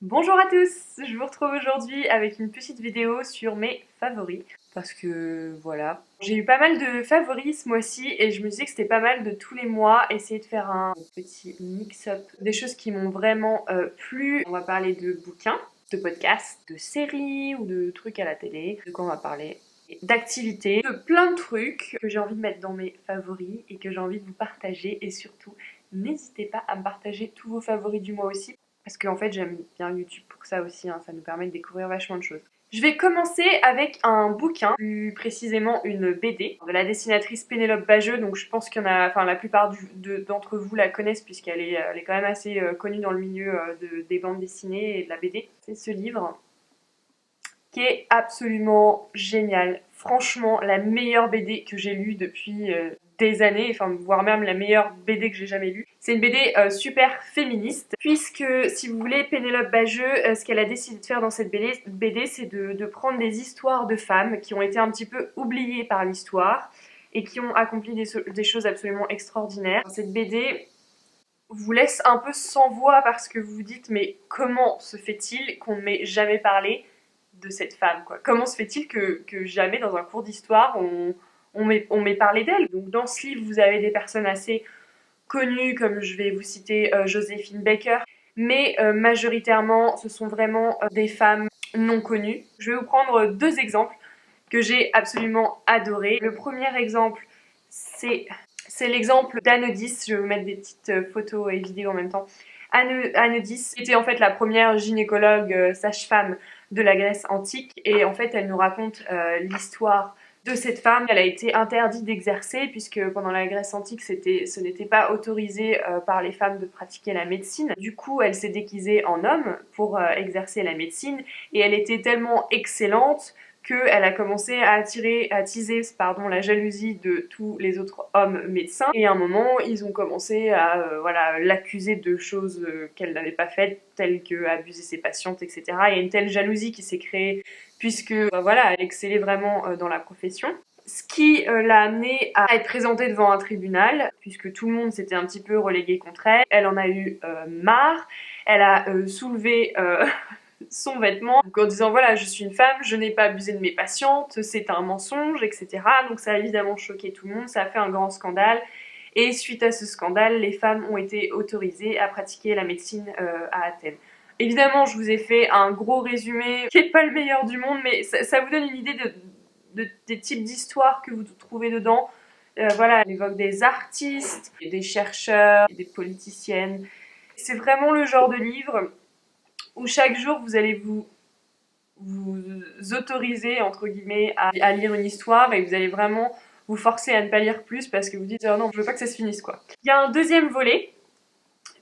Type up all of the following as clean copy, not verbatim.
Bonjour à tous, je vous retrouve aujourd'hui avec une petite vidéo sur mes favoris. Parce que voilà, j'ai eu pas mal de favoris ce mois-ci et je me disais que c'était pas mal de tous les mois essayer de faire un petit mix-up des choses qui m'ont vraiment plu. On va parler de bouquins, de podcasts, de séries ou de trucs à la télé. De quoi on va parler? D'activités, de plein de trucs que j'ai envie de mettre dans mes favoris et que j'ai envie de vous partager. Et surtout, n'hésitez pas à me partager tous vos favoris du mois aussi. Parce qu'en fait, j'aime bien YouTube pour ça aussi, hein, ça nous permet de découvrir vachement de choses. Je vais commencer avec un bouquin, plus précisément une BD de la dessinatrice Pénélope Bageux. Donc je pense qu'il y en a, enfin la plupart d'entre vous la connaissent puisqu'elle est, elle est quand même assez connue dans le milieu des bandes dessinées et de la BD. C'est ce livre qui est absolument génial. Franchement, la meilleure BD que j'ai lue depuis des années, enfin voire même la meilleure BD que j'ai jamais lue. C'est une BD super féministe, puisque si vous voulez, Pénélope Bageux, ce qu'elle a décidé de faire dans cette BD c'est de prendre des histoires de femmes qui ont été un petit peu oubliées par l'histoire et qui ont accompli des choses absolument extraordinaires. Cette BD vous laisse un peu sans voix parce que vous vous dites mais comment se fait-il qu'on ne m'ait jamais parlé de cette femme quoi. Comment se fait-il que jamais dans un cours d'histoire on m'ait parlé d'elle. Donc dans ce livre vous avez des personnes assez connues comme je vais vous citer Joséphine Baker, mais majoritairement ce sont vraiment des femmes non connues. Je vais vous prendre deux exemples que j'ai absolument adorés. Le premier exemple c'est l'exemple d'Anodis. Je vais vous mettre des petites photos et vidéos en même temps. Anodis était en fait la première gynécologue sage-femme de la Grèce antique et en fait elle nous raconte l'histoire de cette femme. Elle a été interdite d'exercer puisque pendant la Grèce antique ce n'était pas autorisé par les femmes de pratiquer la médecine. Du coup elle s'est déguisée en homme pour exercer la médecine et elle était tellement excellente qu'elle a commencé à teaser la jalousie de tous les autres hommes médecins. Et à un moment, ils ont commencé à l'accuser de choses qu'elle n'avait pas faites, telles que abuser ses patientes, etc. Il y a une telle jalousie qui s'est créée puisque elle excellait vraiment dans la profession. Ce qui l'a amenée à être présentée devant un tribunal, puisque tout le monde s'était un petit peu relégué contre elle. Elle en a eu marre. Elle a soulevé son vêtement en disant voilà je suis une femme, je n'ai pas abusé de mes patientes, c'est un mensonge, etc. Donc ça a évidemment choqué tout le monde, ça a fait un grand scandale et suite à ce scandale les femmes ont été autorisées à pratiquer la médecine à Athènes. Évidemment je vous ai fait un gros résumé qui n'est pas le meilleur du monde mais ça vous donne une idée des types d'histoires que vous trouvez dedans. Elle évoque des artistes, des chercheurs, des politiciennes. C'est vraiment le genre de livre où chaque jour vous allez vous autoriser entre guillemets à lire une histoire et vous allez vraiment vous forcer à ne pas lire plus parce que vous dites oh non je veux pas que ça se finisse quoi. Il y a un deuxième volet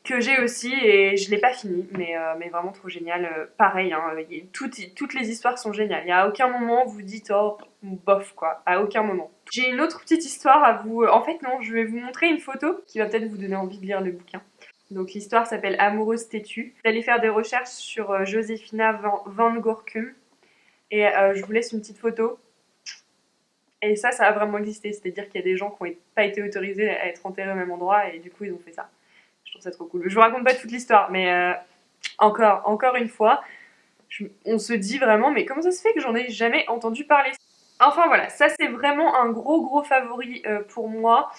que j'ai aussi et je l'ai pas fini mais vraiment trop génial. Pareil hein, toutes les histoires sont géniales, il y a aucun moment vous dites oh bof quoi, à aucun moment. J'ai une autre petite histoire à vous, en fait non je vais vous montrer une photo qui va peut-être vous donner envie de lire le bouquin. Donc l'histoire s'appelle Amoureuse têtue. Vous allez faire des recherches sur Joséphina Van Gorkum et je vous laisse une petite photo. Et ça a vraiment existé, c'est-à-dire qu'il y a des gens qui n'ont pas été autorisés à être enterrés au même endroit et du coup ils ont fait ça. Je trouve ça trop cool. Je vous raconte pas toute l'histoire, mais encore une fois, on se dit vraiment mais comment ça se fait que j'en ai jamais entendu parler. Enfin voilà, ça c'est vraiment un gros favori pour moi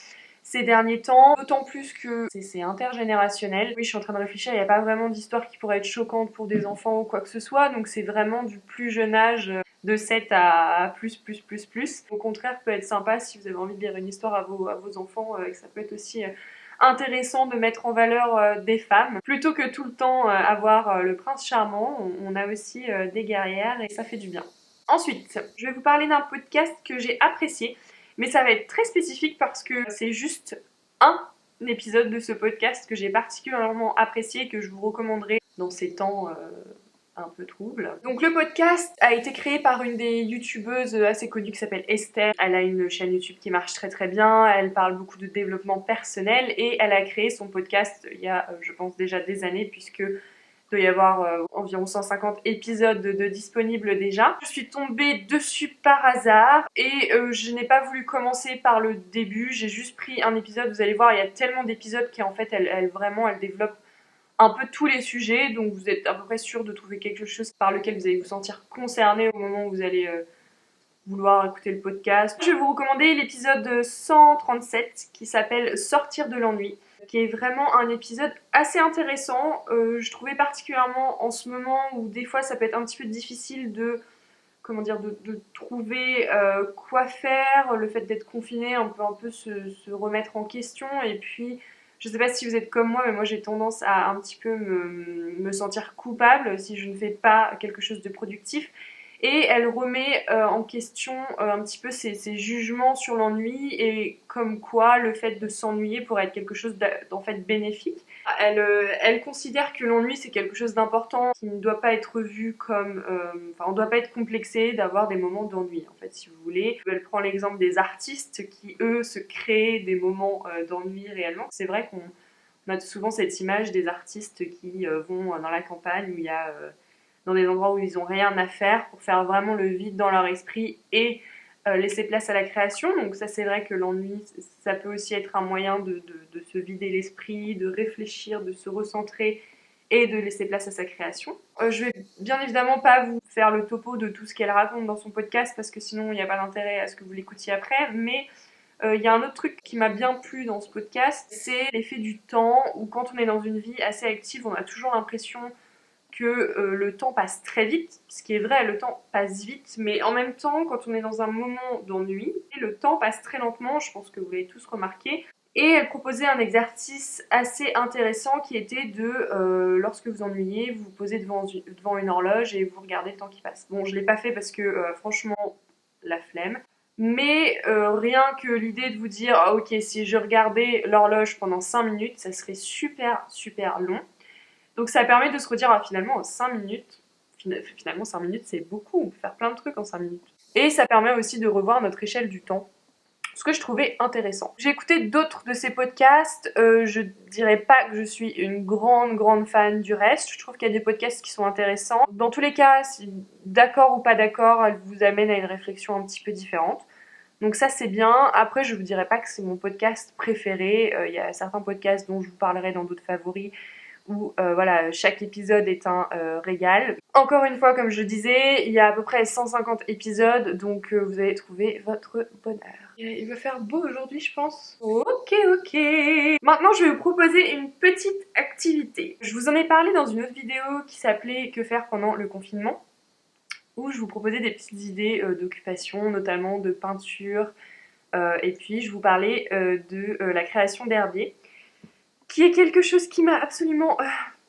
ces derniers temps, d'autant plus que c'est intergénérationnel. Oui, je suis en train de réfléchir, il n'y a pas vraiment d'histoire qui pourrait être choquante pour des enfants ou quoi que ce soit, donc c'est vraiment du plus jeune âge, de 7 à plus. Au contraire, peut être sympa si vous avez envie de lire une histoire à vos enfants, et que ça peut être aussi intéressant de mettre en valeur des femmes. Plutôt que tout le temps avoir le prince charmant, on a aussi des guerrières et ça fait du bien. Ensuite, je vais vous parler d'un podcast que j'ai apprécié, mais ça va être très spécifique parce que c'est juste un épisode de ce podcast que j'ai particulièrement apprécié et que je vous recommanderais dans ces temps un peu troubles. Donc le podcast a été créé par une des youtubeuses assez connues qui s'appelle Esther. Elle a une chaîne YouTube qui marche très bien, elle parle beaucoup de développement personnel et elle a créé son podcast il y a je pense déjà des années puisque il doit y avoir environ 150 épisodes de disponibles déjà. Je suis tombée dessus par hasard et je n'ai pas voulu commencer par le début, j'ai juste pris un épisode, vous allez voir il y a tellement d'épisodes qu'en fait elle développe un peu tous les sujets, donc vous êtes à peu près sûr de trouver quelque chose par lequel vous allez vous sentir concerné au moment où vous allez vouloir écouter le podcast. Je vais vous recommander l'épisode 137 qui s'appelle Sortir de l'ennui, qui est vraiment un épisode assez intéressant. Je trouvais particulièrement en ce moment où des fois ça peut être un petit peu difficile de trouver quoi faire, le fait d'être confiné, on peut un peu se remettre en question. Et puis je sais pas si vous êtes comme moi, mais moi j'ai tendance à un petit peu me sentir coupable si je ne fais pas quelque chose de productif. Et elle remet en question un petit peu ses jugements sur l'ennui et comme quoi le fait de s'ennuyer pourrait être quelque chose d'en fait bénéfique. Elle considère que l'ennui c'est quelque chose d'important qui ne doit pas être vu comme... on ne doit pas être complexé d'avoir des moments d'ennui en fait si vous voulez. Elle prend l'exemple des artistes qui eux se créent des moments d'ennui réellement. C'est vrai qu'on a souvent cette image des artistes qui vont dans la campagne où il y a... dans des endroits où ils n'ont rien à faire pour faire vraiment le vide dans leur esprit et laisser place à la création. Donc ça c'est vrai que l'ennui, ça peut aussi être un moyen de se vider l'esprit, de réfléchir, de se recentrer et de laisser place à sa création. Je vais bien évidemment pas vous faire le topo de tout ce qu'elle raconte dans son podcast parce que sinon il n'y a pas d'intérêt à ce que vous l'écoutiez après, mais il y a un autre truc qui m'a bien plu dans ce podcast, c'est l'effet du temps où quand on est dans une vie assez active, on a toujours l'impression que le temps passe très vite, ce qui est vrai, le temps passe vite, mais en même temps, quand on est dans un moment d'ennui, le temps passe très lentement, je pense que vous l'avez tous remarqué. Et elle proposait un exercice assez intéressant qui était de, lorsque vous ennuyez, vous vous posez devant une horloge et vous regardez le temps qui passe. Bon, je ne l'ai pas fait parce que franchement, la flemme. Mais rien que l'idée de vous dire, ah, ok, si je regardais l'horloge pendant 5 minutes, ça serait super super long. Donc ça permet de se redire finalement 5 minutes, finalement 5 minutes c'est beaucoup, on peut faire plein de trucs en 5 minutes. Et ça permet aussi de revoir notre échelle du temps, ce que je trouvais intéressant. J'ai écouté d'autres de ces podcasts, je dirais pas que je suis une grande fan du reste, je trouve qu'il y a des podcasts qui sont intéressants. Dans tous les cas, si d'accord ou pas d'accord, elle vous amène à une réflexion un petit peu différente. Donc ça c'est bien. Après je vous dirais pas que c'est mon podcast préféré, il y a certains podcasts dont je vous parlerai dans d'autres favoris où voilà, chaque épisode est un régal. Encore une fois, comme je disais, il y a à peu près 150 épisodes, donc vous allez trouver votre bonheur. Il va faire beau aujourd'hui, je pense. Ok, ok. Maintenant, je vais vous proposer une petite activité. Je vous en ai parlé dans une autre vidéo qui s'appelait « Que faire pendant le confinement ?» où je vous proposais des petites idées d'occupation, notamment de peinture, et puis je vous parlais de la création d'herbiers, qui est quelque chose qui m'a absolument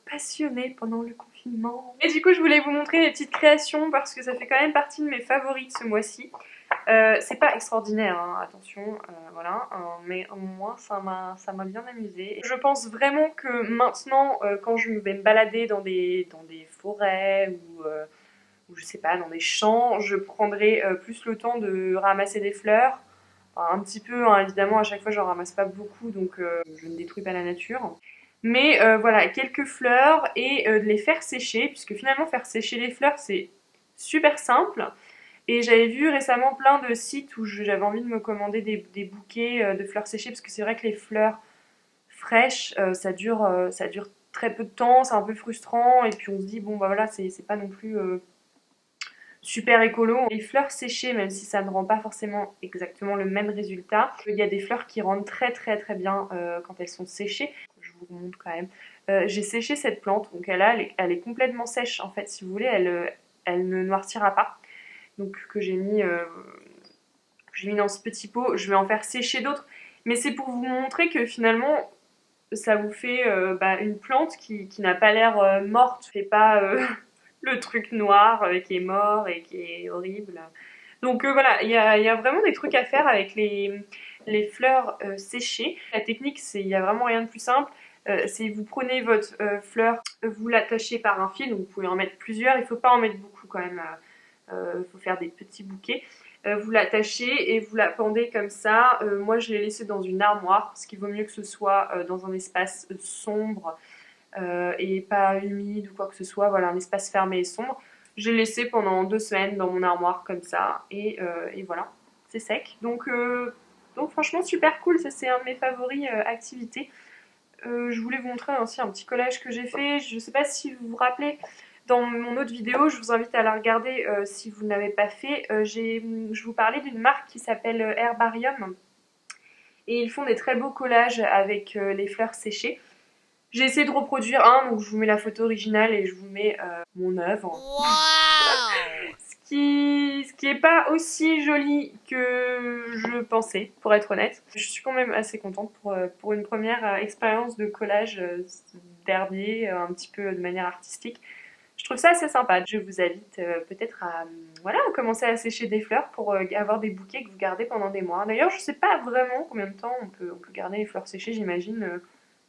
passionnée pendant le confinement. Et du coup, je voulais vous montrer les petites créations parce que ça fait quand même partie de mes favoris ce mois-ci. C'est pas extraordinaire, hein, attention, voilà, mais au moins ça m'a bien amusée. Je pense vraiment que maintenant, quand je vais me balader dans des forêts ou je sais pas, dans des champs, je prendrai plus le temps de ramasser des fleurs. Enfin, un petit peu, hein, évidemment, à chaque fois j'en ramasse pas beaucoup, donc je ne détruis pas la nature. Mais voilà, quelques fleurs et de les faire sécher, puisque finalement faire sécher les fleurs c'est super simple. Et j'avais vu récemment plein de sites où j'avais envie de me commander des bouquets de fleurs séchées, parce que c'est vrai que les fleurs fraîches, ça dure très peu de temps, c'est un peu frustrant, et puis on se dit, bon bah voilà, c'est pas non plus super écolo. Les fleurs séchées, même si ça ne rend pas forcément exactement le même résultat, il y a des fleurs qui rendent très bien quand elles sont séchées. Je vous montre quand même. J'ai séché cette plante, donc elle est complètement sèche en fait, si vous voulez, elle ne noircira pas. Donc que j'ai mis dans ce petit pot, je vais en faire sécher d'autres. Mais c'est pour vous montrer que finalement, ça vous fait une plante qui n'a pas l'air morte, fait pas le truc noir qui est mort et qui est horrible. Donc voilà, il y a vraiment des trucs à faire avec les fleurs séchées. La technique, il y a vraiment rien de plus simple. C'est vous prenez votre fleur, vous l'attachez par un fil, donc vous pouvez en mettre plusieurs, il ne faut pas en mettre beaucoup quand même, il faut faire des petits bouquets. Vous l'attachez et vous la pendez comme ça. Moi je l'ai laissé dans une armoire, parce qu'il vaut mieux que ce soit dans un espace sombre et pas humide ou quoi que ce soit, voilà, un espace fermé et sombre. J'ai laissé pendant 2 semaines dans mon armoire comme ça et voilà, c'est sec. Donc franchement super cool, ça c'est un de mes favoris activités. je voulais vous montrer aussi un petit collage que j'ai fait. Je sais pas si vous vous rappelez, dans mon autre vidéo, je vous invite à la regarder si vous ne l'avez pas fait. Je vous parlais d'une marque qui s'appelle Herbarium. Et ils font des très beaux collages avec les fleurs séchées. J'ai essayé de reproduire un, donc je vous mets la photo originale et je vous mets mon œuvre. Wow. Ce qui est pas aussi joli que je pensais, pour être honnête. Je suis quand même assez contente pour une première expérience de collage d'herbier, un petit peu de manière artistique. Je trouve ça assez sympa. Je vous invite peut-être à voilà, commencer à sécher des fleurs pour avoir des bouquets que vous gardez pendant des mois. D'ailleurs, je sais pas vraiment combien de temps on peut garder les fleurs séchées, j'imagine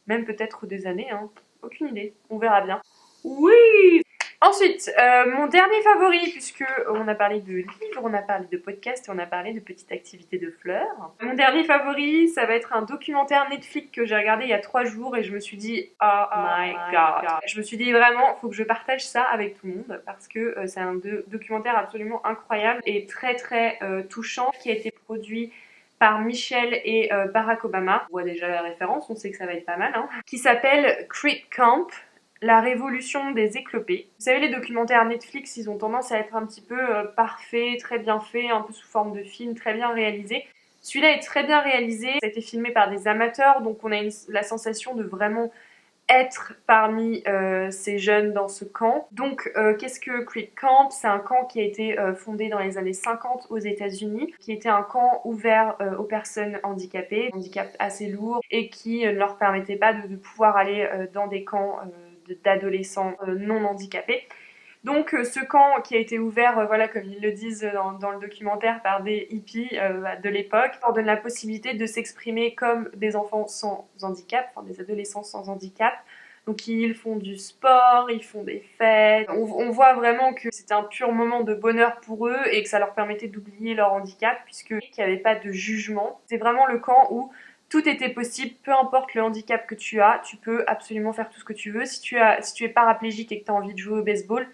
même peut-être des années, hein. Aucune idée, on verra bien. Oui. Ensuite, mon dernier favori, puisque on a parlé de livres, on a parlé de podcasts et on a parlé de petites activités de fleurs. Mon dernier favori, ça va être un documentaire Netflix que j'ai regardé il y a 3 jours et je me suis dit oh my god. Je me suis dit vraiment, faut que je partage ça avec tout le monde parce que c'est un documentaire absolument incroyable et très très touchant qui a été produit par Michelle et Barack Obama. On voit déjà la référence, on sait que ça va être pas mal, hein. Qui s'appelle Creep Camp. La révolution des éclopés. Vous savez, les documentaires Netflix, ils ont tendance à être un petit peu parfaits, très bien faits, un peu sous forme de film, très bien réalisés. Celui-là est très bien réalisé, ça a été filmé par des amateurs, donc on a la sensation de vraiment être parmi ces jeunes dans ce camp. Donc qu'est-ce que Creep Camp? C'est un camp qui a été fondé dans les années 50 aux États-Unis, qui était un camp ouvert aux personnes handicapées, handicap assez lourd, et qui ne leur permettait pas de pouvoir aller dans des camps d'adolescents non handicapés. Donc ce camp qui a été ouvert, voilà, comme ils le disent dans le documentaire, par des hippies de l'époque, leur donne la possibilité de s'exprimer comme des enfants sans handicap, enfin des adolescents sans handicap. Donc ils font du sport, ils font des fêtes. On voit vraiment que c'était un pur moment de bonheur pour eux et que ça leur permettait d'oublier leur handicap puisqu'il n'y avait pas de jugement. C'est vraiment le camp où tout était possible, peu importe le handicap que tu as, tu peux absolument faire tout ce que tu veux. Si tu es paraplégique et que tu as envie de jouer au baseball,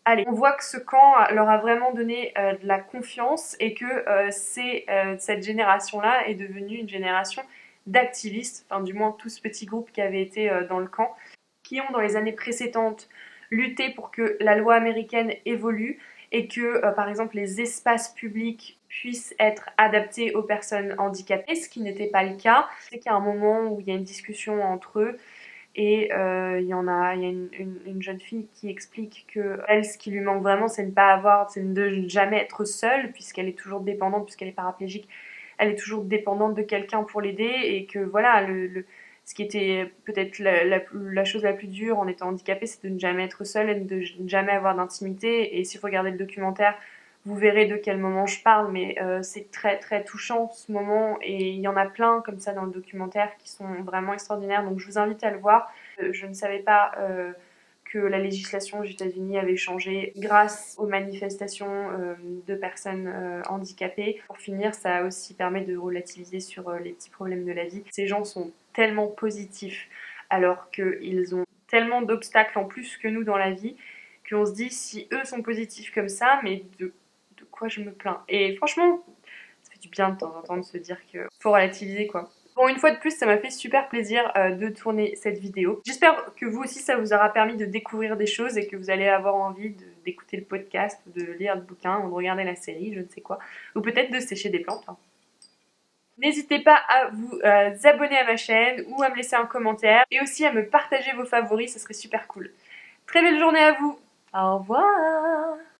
allez. On voit que ce camp leur a vraiment donné de la confiance et que cette génération-là est devenue une génération d'activistes, enfin du moins tout ce petit groupe qui avait été dans le camp, qui ont dans les années précédentes lutté pour que la loi américaine évolue et que par exemple les espaces publics puissent être adaptés aux personnes handicapées, ce qui n'était pas le cas. C'est qu'il y a un moment où il y a une discussion entre eux et il y a une jeune fille qui explique que elle, ce qui lui manque vraiment, c'est de ne jamais être seule, puisqu'elle est toujours dépendante, puisqu'elle est paraplégique, elle est toujours dépendante de quelqu'un pour l'aider, et que voilà, ce qui était peut-être la chose la plus dure en étant handicapée, c'est de ne jamais être seule et de ne jamais avoir d'intimité. Et si vous regardez le documentaire, vous verrez de quel moment je parle, mais c'est très très touchant ce moment et il y en a plein comme ça dans le documentaire qui sont vraiment extraordinaires, donc je vous invite à le voir. Je ne savais pas que la législation aux États-Unis avait changé grâce aux manifestations de personnes handicapées. Pour finir, ça aussi permet de relativiser sur les petits problèmes de la vie. Ces gens sont tellement positifs alors qu'ils ont tellement d'obstacles en plus que nous dans la vie qu'on se dit si eux sont positifs comme ça, mais de quoi je me plains. Et franchement, ça fait du bien de temps en temps de se dire que faut relativiser quoi. Bon, une fois de plus, ça m'a fait super plaisir de tourner cette vidéo. J'espère que vous aussi, ça vous aura permis de découvrir des choses et que vous allez avoir envie d'écouter le podcast, de lire le bouquin, ou de regarder la série, je ne sais quoi. Ou peut-être de sécher des plantes. Hein. N'hésitez pas à vous abonner à ma chaîne ou à me laisser un commentaire et aussi à me partager vos favoris, ce serait super cool. Très belle journée à vous. Au revoir.